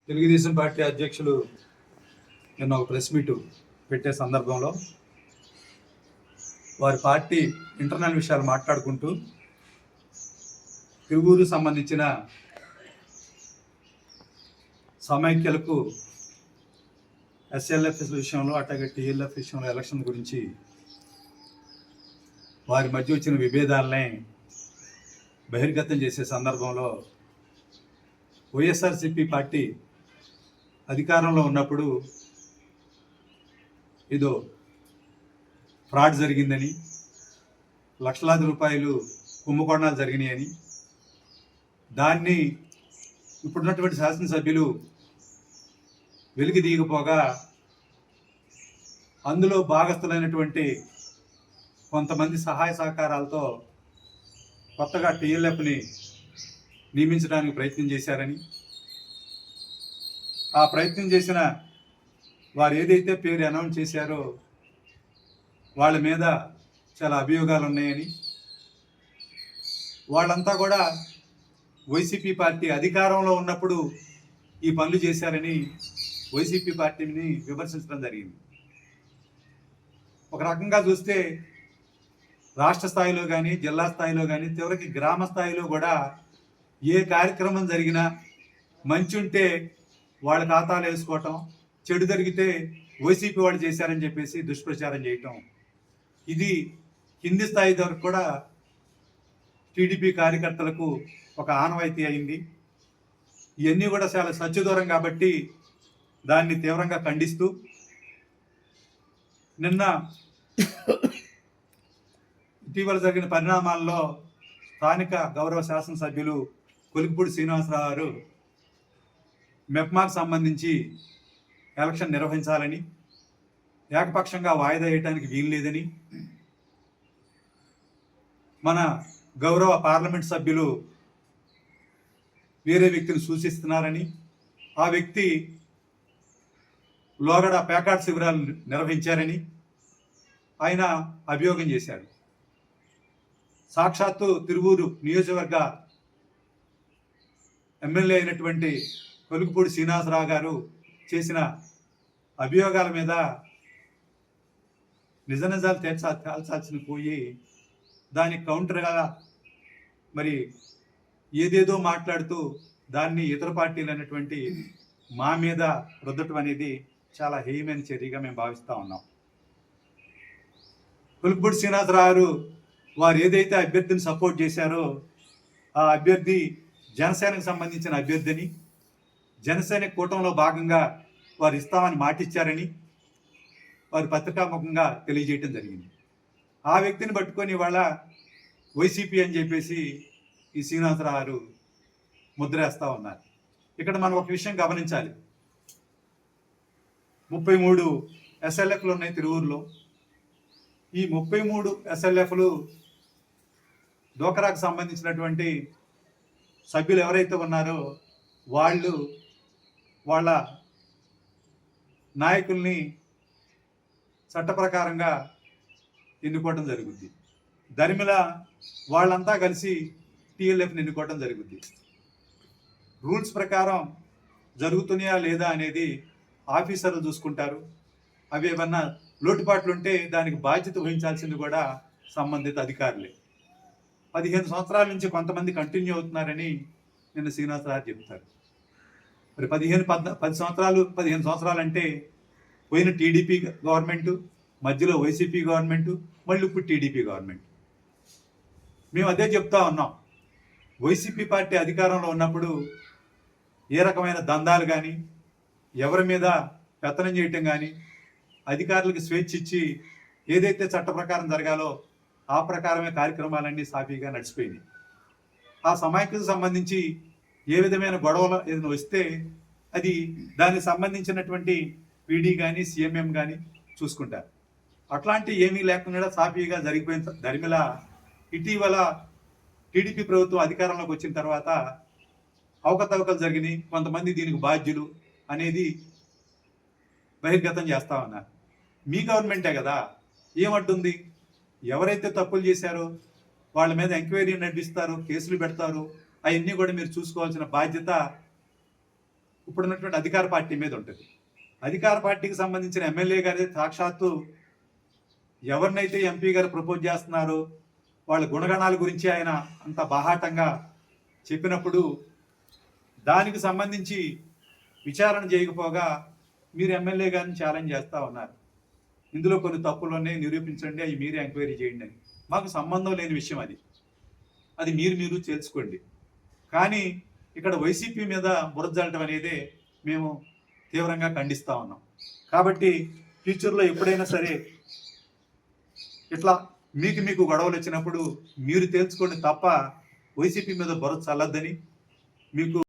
Telugu Desam party అధ్యక్షులు నిన్న ఒక ప్రెస్ మీట్ పెట్టే సందర్భంలో వారి పార్టీ ఇంటర్నల్ విషయాలు మాట్లాడుకుంటూ తిరువూరు సంబంధించిన సమైక్యలకు ఎస్ఎల్ఎఫ్ విషయంలో అట్లాగే టీఎల్ఎఫ్ విషయంలో ఎలక్షన్ గురించి వారి మధ్య వచ్చిన విభేదాలనే బహిర్గతం చేసే సందర్భంలో వైఎస్ఆర్సీపీ పార్టీ అధికారంలో ఉన్నప్పుడు ఏదో ఫ్రాడ్ జరిగిందని, లక్షలాది రూపాయలు కుంభకోణాలు జరిగినాయని, దాన్ని ఇప్పుడున్నటువంటి శాసనసభ్యులు వెలికి దిగపోగా అందులో భాగస్థులైనటువంటి కొంతమంది సహాయ సహకారాలతో కొత్తగా టీఎల్ఎఫ్ని నియమించడానికి ప్రయత్నం చేశారని, ఆ ప్రయత్నం చేసిన వారు ఏదైతే పేరు అనౌన్స్ చేశారో వాళ్ళ మీద చాలా అభియోగాలు ఉన్నాయని, వాళ్ళంతా కూడా వైసీపీ పార్టీ అధికారంలో ఉన్నప్పుడు ఈ పనులు చేశారని వైసీపీ పార్టీని విమర్శించడం జరిగింది. ఒక రకంగా చూస్తే రాష్ట్ర స్థాయిలో కానీ, జిల్లా స్థాయిలో కానీ, చివరికి గ్రామ స్థాయిలో కూడా ఏ కార్యక్రమం జరిగినా మంచి ఉంటే వాళ్ళ ఖాతాలు వేసుకోవటం, చెడు జరిగితే వైసీపీ వాళ్ళు చేశారని చెప్పేసి దుష్ప్రచారం చేయటం, ఇది కింది స్థాయి వరకు కూడా టీడీపీ కార్యకర్తలకు ఒక ఆనవాయితీ అయింది. ఇవన్నీ కూడా చాలా సత్యదూరం కాబట్టి దాన్ని తీవ్రంగా ఖండిస్తూ నిన్న ఇటీవల జరిగిన పరిణామాల్లో స్థానిక గౌరవ శాసనసభ్యులు కొలికిపూడి శ్రీనివాసరావు గారు మెప్మాకు సంబంధించి ఎలక్షన్ నిర్వహించాలని, ఏకపక్షంగా వాయిదా వేయడానికి వీలు లేదని, మన గౌరవ పార్లమెంట్ సభ్యులు వేరే వ్యక్తిని సూచిస్తున్నారని, ఆ వ్యక్తి లోగడ పేకాట్ శిబిరాలు నిర్వహించారని ఆయన అభియోగం చేశారు. సాక్షాత్తు తిరువూరు నియోజకవర్గ ఎమ్మెల్యే అయినటువంటి కొలికిపూడి శ్రీనివాసరావు గారు చేసిన అభియోగాల మీద నిజ నిజాలు తేల్చాల్సిన పోయి దానికి కౌంటర్గా మరి ఏదేదో మాట్లాడుతూ దాన్ని ఇతర పార్టీలు అనేటువంటి మా మీద రుద్దటం అనేది చాలా హేయమైన చర్యగా మేము భావిస్తూ ఉన్నాం. కొలికిపూడి శ్రీనివాసరావు గారు వారు ఏదైతే అభ్యర్థిని సపోర్ట్ చేశారో ఆ అభ్యర్థి జనసేనకు సంబంధించిన అభ్యర్థిని, జనసేన కూటమిలో భాగంగా వారు ఇస్తామని మాటిచ్చారని వారు పత్రికాముఖంగా తెలియజేయటం జరిగింది. ఆ వ్యక్తిని పట్టుకొని వాళ్ళ వైసీపీ అని చెప్పేసి ఈ శ్రీనివాసరావు గారు ముద్రేస్తూ ఉన్నారు. ఇక్కడ మనం ఒక విషయం గమనించాలి. 33 ఎస్ఎల్ఎఫ్లు ఉన్నాయి తిరువూరులో. ఈ 33 ఎస్ఎల్ఎఫ్లు డోకరాకు సంబంధించినటువంటి సభ్యులు ఎవరైతే ఉన్నారో వాళ్ళు వాళ్ళ నాయకుల్ని చట్ట ప్రకారంగా ఎన్నుకోవడం జరుగుద్ది. దరిమిల వాళ్ళంతా కలిసి టీఎల్ఎఫ్ని ఎన్నుకోవడం జరుగుద్ది. రూల్స్ ప్రకారం జరుగుతున్నాయా లేదా అనేది ఆఫీసర్లు చూసుకుంటారు. అవి ఏమన్నా లోటుపాట్లు ఉంటే దానికి బాధ్యత వహించాల్సింది కూడా సంబంధిత అధికారులే. 15 సంవత్సరాల నుంచి కొంతమంది కంటిన్యూ అవుతున్నారని నిన్న శ్రీనివాసరావు చెప్తారు. మరి 10 సంవత్సరాలు 15 సంవత్సరాలు అంటే పోయిన టీడీపీ గవర్నమెంటు, మధ్యలో వైసీపీ గవర్నమెంటు, మళ్ళీ ఇప్పుడు టీడీపీ గవర్నమెంట్. మేము అదే చెప్తా ఉన్నాం. వైసీపీ పార్టీ అధికారంలో ఉన్నప్పుడు ఏ రకమైన దందాలు కానీ, ఎవరి మీద పెత్తనం చేయటం కానీ, అధికారులకు స్వేచ్ఛ ఇచ్చి ఏదైతే చట్ట ప్రకారం జరగాలో ఆ ప్రకారమే కార్యక్రమాలన్నీ సాఫీగా నడిచిపోయినాయి. ఆ సమైక్యతకు సంబంధించి ఏ విధమైన గొడవలు ఏదైనా వస్తే అది దానికి సంబంధించినటువంటి పీడీ కానీ, సిఎంఎం కానీ చూసుకుంటారు. అట్లాంటి ఏమీ లేకుండా సాఫీగా జరిగిపోయిన దరిమిల ఇటీవల టీడీపీ ప్రభుత్వం అధికారంలోకి వచ్చిన తర్వాత అవకతవకలు జరిగినాయి, కొంతమంది దీనికి బాధ్యులు అనేది బహిర్గతం చేస్తా ఉన్నారు. మీ గవర్నమెంటే కదా, ఏమంటుంది? ఎవరైతే తప్పులు చేశారో వాళ్ళ మీద ఎంక్వైరీ నడిపిస్తారు, కేసులు పెడతారు. అవన్నీ కూడా మీరు చూసుకోవాల్సిన బాధ్యత ఇప్పుడున్నటువంటి అధికార పార్టీ మీద ఉంటుంది. అధికార పార్టీకి సంబంధించిన ఎమ్మెల్యే గారి సాక్షాత్తు ఎవరినైతే ఎంపీ గారు ప్రపోజ్ చేస్తున్నారో వాళ్ళ గుణగణాల గురించి ఆయన అంత బాహాటంగా చెప్పినప్పుడు దానికి సంబంధించి విచారణ చేయకపోగా మీరు ఎమ్మెల్యే గారిని ఛాలెంజ్ చేస్తూ ఉన్నారు. ఇందులో కొన్ని తప్పులు ఉన్నాయి, నిరూపించండి, అవి మీరే ఎంక్వైరీ చేయండి అని. మాకు సంబంధం లేని విషయం అది మీరు తెలుసుకోండి. కానీ ఇక్కడ వైసీపీ మీద బురద జల్లటం అనేది మేము తీవ్రంగా ఖండిస్తూ ఉన్నాం. కాబట్టి ఫ్యూచర్లో ఎప్పుడైనా సరే ఇట్లా మీకు గొడవలు వచ్చినప్పుడు మీరు తేల్చుకోండి తప్ప వైసీపీ మీద బురద చల్లద్దని మీకు